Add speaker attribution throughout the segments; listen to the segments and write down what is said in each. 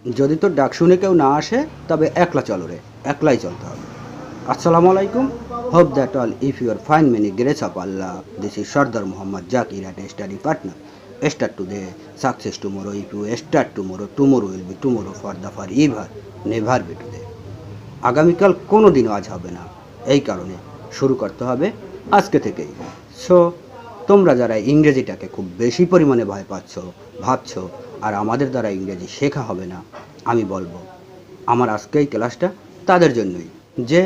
Speaker 1: যদি তোর ডাক শুনে কেউ না আসে তবে একলা চলো রে, একলাই চলতে হবে। আসসালামু আলাইকুম। Hope that all if your fine many grace of Allah, this is Sardar Mohammad Zakir at study partner. Start today, success tomorrow, if you start tomorrow, tomorrow will be tomorrow for the forever, never be today. আগামীকাল কোনো দিনও আজ হবে না, এই কারণে শুরু করতে হবে আজকে থেকেই। সো তোমরা যারা ইংরেজিটাকে খুব বেশি পরিমাণে ভয় পাচ্ছ, ভাবছ আর আমাদের দ্বারা ইংরেজি শেখা হবে না, আমি বলবো আমার আজকে এই ক্লাসটা তাদের জন্যই, যে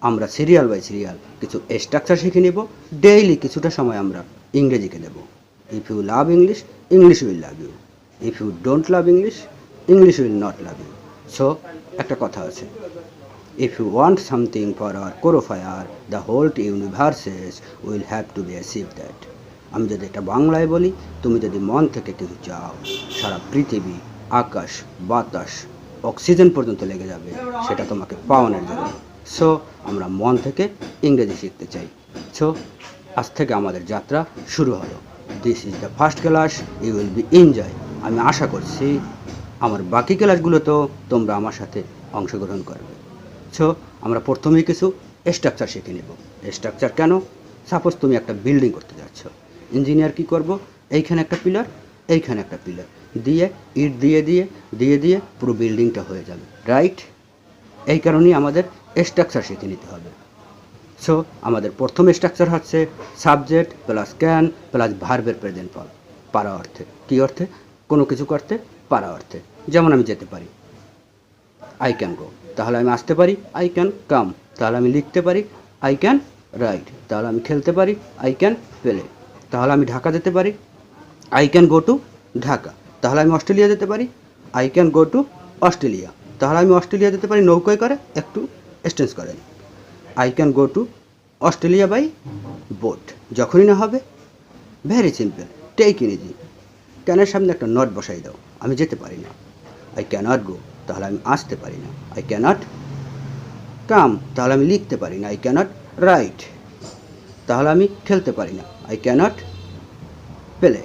Speaker 1: আমরা সিরিয়াল বাই সিরিয়াল কিছু স্ট্রাকচার শিখে নেব, ডেইলি কিছুটা সময় আমরা ইংরেজিকে দেব। If you love English, English will love you. If you don't love English, English will not love you. So একটা কথা আছে, if you want something for our Corofire, the whole universes will have to be achieved that. আমি যদি এটা বাংলায় বলি, তুমি যদি মন থেকে কিছু চাও, সারা পৃথিবী, আকাশ, বাতাস, অক্সিজেন পর্যন্ত লেগে যাবে সেটা তোমাকে পাওয়ানোর জন্য। সো আমরা মন থেকে ইংরেজি শিখতে চাই। সো আজ থেকে আমাদের যাত্রা শুরু হলো। This is the first class, you will be enjoy. আমি আশা করছি আমার বাকি ক্লাসগুলোতেও তোমরা আমার সাথে অংশগ্রহণ করবে। সো আমরা প্রথমেই কিছু স্ট্রাকচার শিখে নেব। স্ট্রাকচার কেন? সাপোজ তুমি একটা বিল্ডিং করতে যাচ্ছ, ইঞ্জিনিয়ার কি করব, এইখানে একটা পিলার, এইখানে একটা পিলার দিয়ে ইট দিয়ে দিয়ে দিয়ে দিয়ে পুরো বিল্ডিংটা হয়ে যাবে, রাইট? এই কারণেই আমাদের স্ট্রাকচার শিখে নিতে হবে। সো আমাদের প্রথম স্ট্রাকচার হচ্ছে সাবজেক্ট প্লাস ক্যান প্লাস ভার্বের প্রেজেন্ট ফর্ম, পারা অর্থে। কী অর্থে? কোনো কিছু করতে পারা অর্থে। যেমন আমি যেতে পারি, আই ক্যান গো, তাহলে আমি আসতে পারি, আই ক্যান কাম, তাহলে আমি লিখতে পারি, আই ক্যান রাইট, তাহলে আমি খেলতে পারি, আই ক্যান প্লে, তাহলে আমি ঢাকা যেতে পারি, I can go two Dhaka, তাহলে আমি অস্ট্রেলিয়া যেতে পারি, I can go to Australia, তাহলে আমি অস্ট্রেলিয়া যেতে পারি নৌকায় করে, একটু এক্সটেন্স করেন, I can go to Australia by boat. যখনই না হবে, very simple, take in easy, ক্যানের সামনে একটা নট বসাই দাও, আমি যেতে পারি না, আই ক্যানট গো, তাহলে আমি আসতে পারি না, আই ক্যানট কাম, তাহলে আমি লিখতে পারি না, আই ক্যানট রাইট, তাহলে আমি খেলতে পারি না, আই ক্যানট প্লে।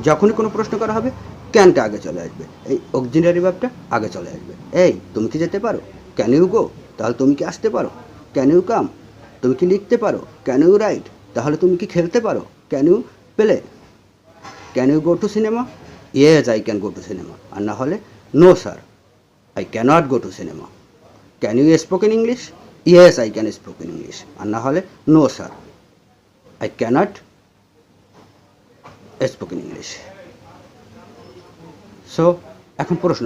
Speaker 1: যখনই কোনো প্রশ্ন করা হবে, ক্যানটা আগে চলে আসবে, এই অক্সিলারি ভার্বটা আগে চলে আসবে। এই তুমি কি যেতে পারো, ক্যান ইউ গো, তাহলে তুমি কি আসতে পারো, ক্যান ইউ কাম, তুমি কি লিখতে পারো, ক্যান ইউ রাইট, তাহলে তুমি কি খেলতে পারো, can you play. Can you go to cinema, yes I can go to cinema, আর না হলে no sir, I cannot go to cinema. Can you spoke in English, yes I can spoke in English, আর না হলে no sir, I cannot spoke in English. So এখন প্রশ্ন